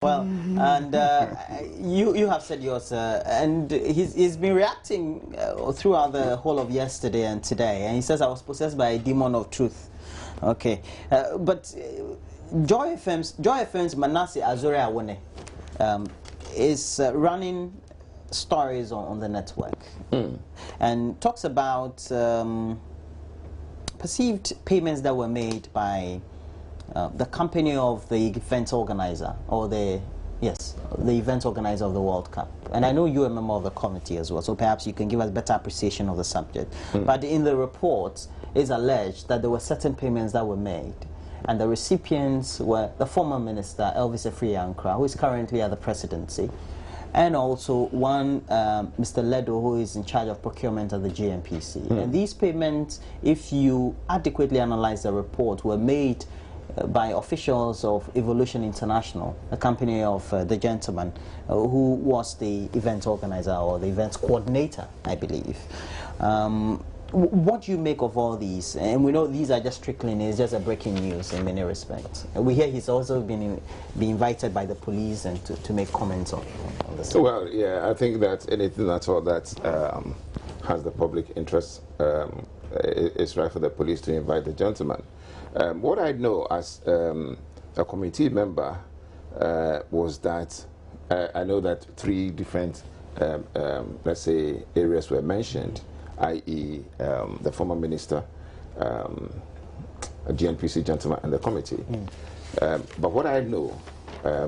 Well, and you have said yours, and he's been reacting throughout the whole of yesterday and today, and he says I was possessed by a demon of truth. Okay, but Joy FM's Manasseh Azure Awone is running stories on the network and talks about perceived payments that were made by the company of the event organizer, or the event organizer of the World Cup. And I know you're a member of the committee as well, so perhaps you can give us better appreciation of the subject. But in the report, it's alleged that there were certain payments that were made, and the recipients were the former minister, Elvis Afriyankra, who is currently at the presidency, and also one Mr. Ledo, who is in charge of procurement at the GNPC. And these payments, if you adequately analyze the report, were made by officials of E.volution International, a company of the gentleman who was the event organizer or the event coordinator, I believe. What do you make of all these? And we know these are just trickling, it's just a breaking news in many respects. We hear he's also been invited by the police and to make comments on this. Well, yeah, I think that anything at all that has the public interest, it's right for the police to invite the gentleman. What I know as a committee member was that I know that 3 different, let's say, areas were mentioned, i.e. the former minister, a GNPC gentleman, and the committee. But what I know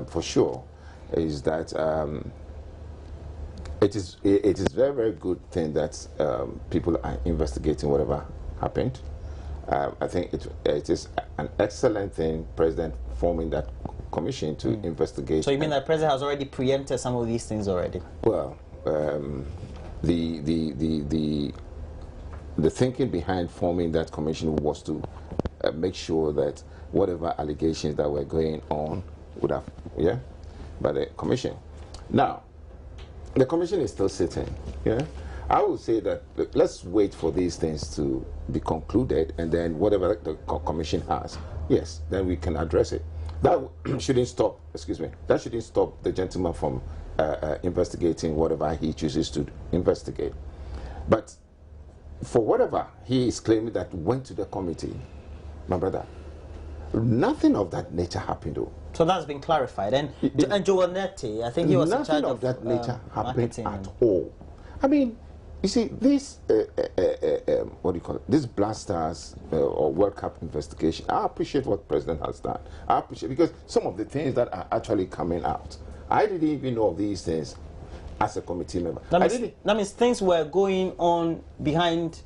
for sure is that it is very, very good thing that people are investigating whatever happened. I think it is an excellent thing, President forming that commission to investigate. So you mean that President has already preempted some of these things already? Well, the thinking behind forming that commission was to make sure that whatever allegations that were going on would have, by the commission. Now, the commission is still sitting, I would say that let's wait for these things to be concluded, and then whatever the commission has, then we can address it. That shouldn't stop, that shouldn't stop the gentleman from investigating whatever he chooses to investigate. But for whatever he is claiming that went to the committee, my brother, nothing of that nature happened though. So that's been clarified. And Joel Neti, I think he was in charge of that nature happened marketing at all. I mean, you see, this, what do you call it, this Blasters or World Cup investigation, I appreciate what the President has done. I appreciate, because some of the things that are actually coming out, I didn't even know of these things as a committee member. That means things were going on behind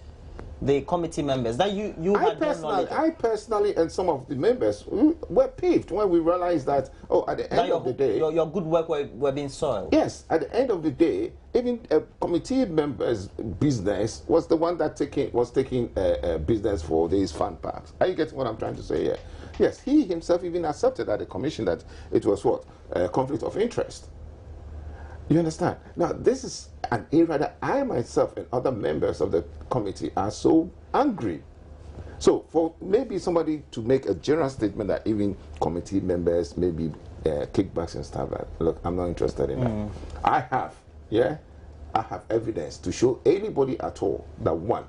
the committee members that you had no knowledge of. I personally and some of the members were peeved when we realized that, at the end of the day, your good work were being soiled. Yes, at the end of the day, even a committee member's business was the one that was taking business for these fun parks. Are you getting what I'm trying to say here? Yes, he himself even accepted at the commission that it was what? Conflict of interest. You understand? Now, this is an area that I myself and other members of the committee are so angry. So, for maybe somebody to make a general statement that even committee members maybe kickbacks and stuff like that, look, I'm not interested in that. I have evidence to show anybody at all that, one,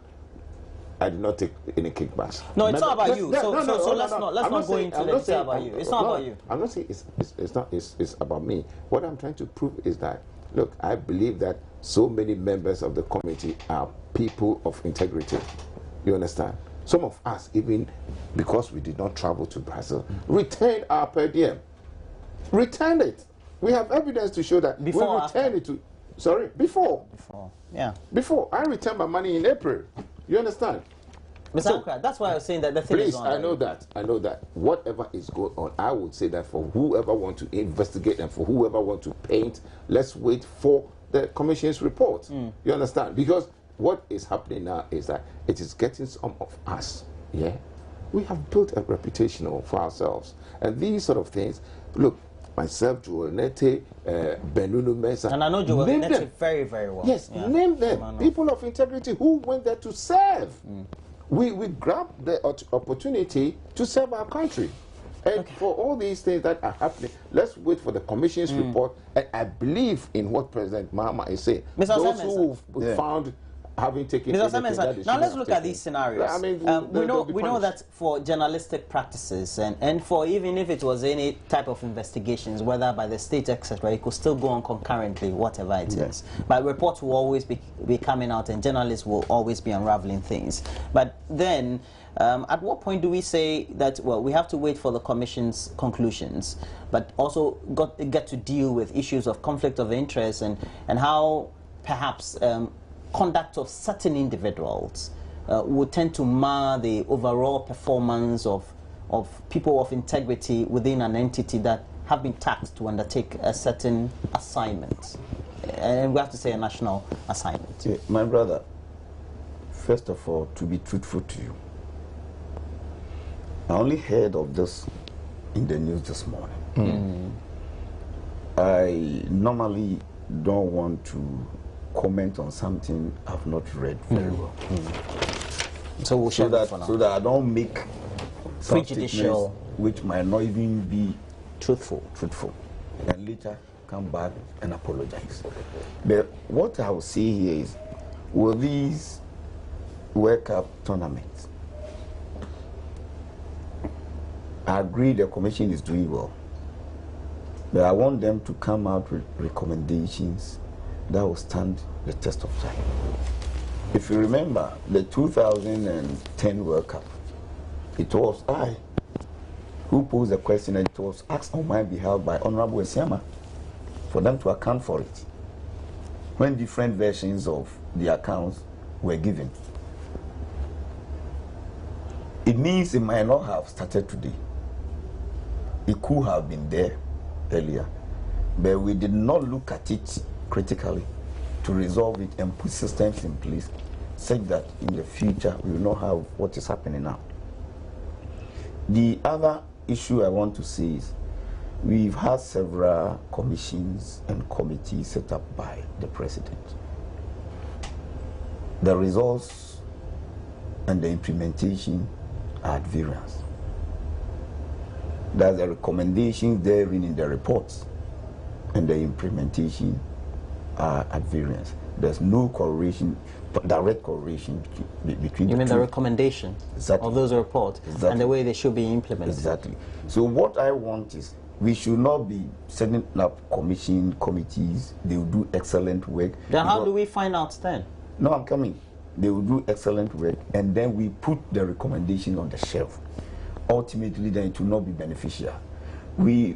I did not take any kickbacks. No, it's not about you. So let's not go into it. It's not about you. It's not about you. I'm not saying it's about me. What I'm trying to prove is that, look, I believe that so many members of the committee are people of integrity. You understand? Some of us, even because we did not travel to Brazil, retained our per diem. Returned it. We have evidence to show that before we returned it to. Sorry, before. Before. Yeah. Before. I returned my money in April. You understand? Mr. Ankra, that's why I was saying that the thing is on. Please, I know that. Whatever is going on, I would say that for whoever wants to investigate and for whoever wants to paint, let's wait for the commission's report. You understand? Because what is happening now is that it is getting some of us, we have built a reputation for ourselves. And these sort of things, look, myself, Joel Neti, Benunu Mesa. And I know Joel Neti very, very well. Yes, name them. People of integrity who went there to serve. We grabbed the opportunity to serve our country. And for all these things that are happening, let's wait for the commission's report. And I believe in what President Mahama is saying. Those who found having taken now let's look at these scenarios. I mean, we know that for journalistic practices and for even if it was any type of investigations, whether by the state, etc., it could still go on concurrently, whatever it is. But reports will always be coming out, and journalists will always be unraveling things. But then, at what point do we say that, well, we have to wait for the commission's conclusions, but also get to deal with issues of conflict of interest and how perhaps conduct of certain individuals would tend to mar the overall performance of people of integrity within an entity that have been tasked to undertake a certain assignment, and we have to say a national assignment. Yeah, my brother, first of all, to be truthful to you, I only heard of this in the news this morning. I normally don't want to comment on something I've not read very well. So that I don't make prejudicial, which might not even be truthful, and later come back and apologize. But what I will say here is, will these World Cup tournaments, I agree the commission is doing well, but I want them to come out with recommendations that will stand the test of time. If you remember the 2010 World Cup, it was I who posed the question, and it was asked on my behalf by Honorable Esiama for them to account for it when different versions of the accounts were given. It means it might not have started today. It could have been there earlier, but we did not look at it critically to resolve it and put systems in place such that in the future we will not have what is happening now. The other issue I want to say is we've had several commissions and committees set up by the president. The results and the implementation are at variance. There's the recommendations therein in the reports, and the implementation are at variance. There's no correlation, direct correlation between You mean the recommendation of those reports and the way they should be implemented? Exactly. So what I want is, we should not be setting up committees. They will do excellent work. Then how do we find out then? No, I'm coming. They will do excellent work, and then we put the recommendation on the shelf. Ultimately, then it will not be beneficial. We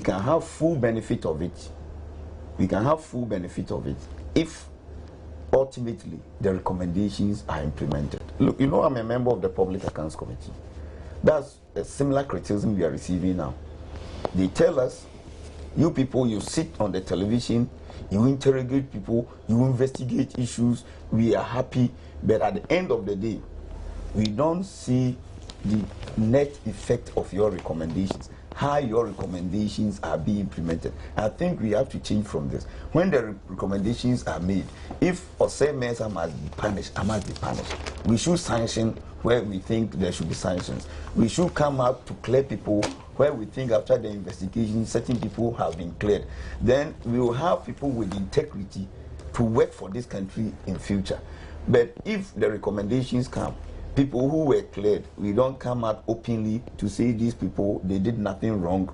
can have full benefit of it. We can have full benefit of it if ultimately the recommendations are implemented. Look, you know, I'm a member of the Public Accounts Committee. That's a similar criticism we are receiving now. They tell us, you people, you sit on the television, you interrogate people, you investigate issues, we are happy, but at the end of the day, we don't see the net effect of your recommendations, how your recommendations are being implemented. I think we have to change from this. When the recommendations are made, if Osei Mensah must be punished, I must be punished. We should sanction where we think there should be sanctions. We should come out to clear people where we think after the investigation certain people have been cleared. Then we will have people with integrity to work for this country in future. But if the recommendations come, people who were cleared, we don't come out openly to say these people, they did nothing wrong,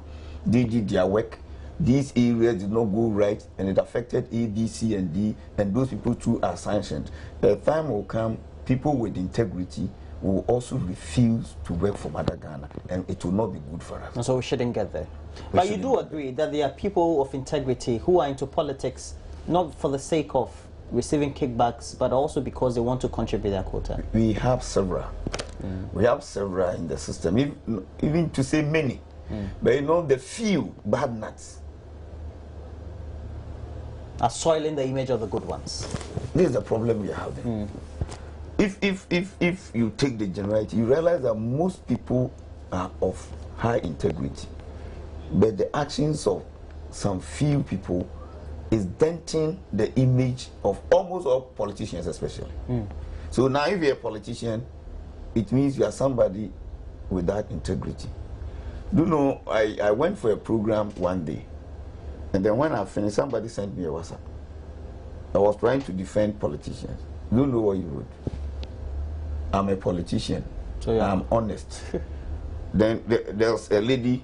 they did their work, these areas did not go right, and it affected A, B, C, and D, and those people too are sanctioned. The time will come, people with integrity will also refuse to work for Mother Ghana, and it will not be good for us. And so we shouldn't get there. But you do agree that there are people of integrity who are into politics not for the sake of receiving kickbacks, but also because they want to contribute their quota? We have several. We have several in the system, even to say many. But you know, the few bad nuts are soiling the image of the good ones. This is the problem we are having. If you take the generality, you realize that most people are of high integrity, but the actions of some few people is denting the image of almost all politicians, especially. So now, if you're a politician, it means you are somebody with that integrity. Do you know, I went for a program one day, and then when I finished, somebody sent me a WhatsApp. I was trying to defend politicians. Do you know what you wrote? I'm a politician. So yeah. I'm honest. Then there's a lady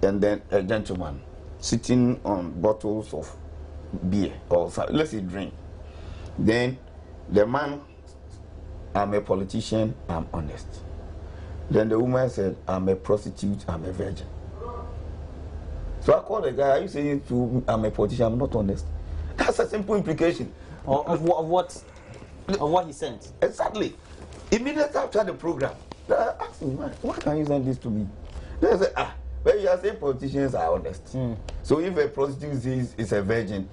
and then a gentleman sitting on bottles of beer or let's say drink. Then the man, I'm a politician, I'm honest. Then the woman said, I'm a prostitute, I'm a virgin. So I called the guy, are you saying to I'm a politician, I'm not honest? That's a simple implication. Of what he sent? Exactly. Immediately after the program, I asked him, why can you send this to me? They said, well, you are saying politicians are honest. So if a prostitute says it's a virgin,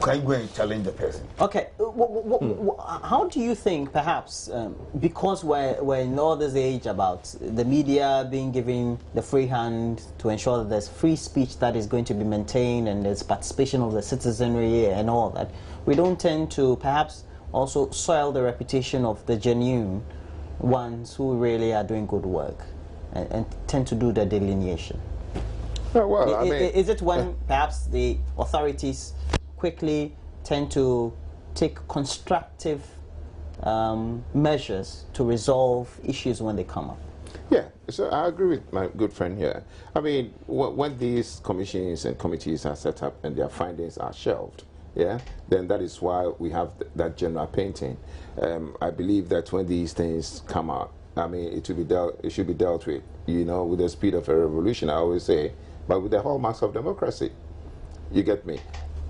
can you go and challenge the person? Okay. How do you think, perhaps, because we're in all this age about the media being given the free hand to ensure that there's free speech that is going to be maintained and there's participation of the citizenry and all that, we don't tend to perhaps also soil the reputation of the genuine ones who really are doing good work and tend to do the delineation? Oh, well, I mean, is it when perhaps the authorities quickly tend to take constructive measures to resolve issues when they come up? Yeah, so I agree with my good friend here. I mean, when these commissions and committees are set up and their findings are shelved, yeah, then that is why we have that general painting. I believe that when these things come out, I mean, it should be dealt with, you know, with the speed of a revolution, I always say, but with the hallmarks of democracy. You get me?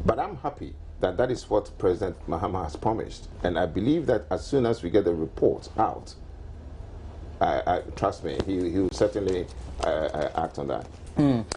But I'm happy that that is what President Mahama has promised. And I believe that as soon as we get the report out, trust me, he will certainly act on that.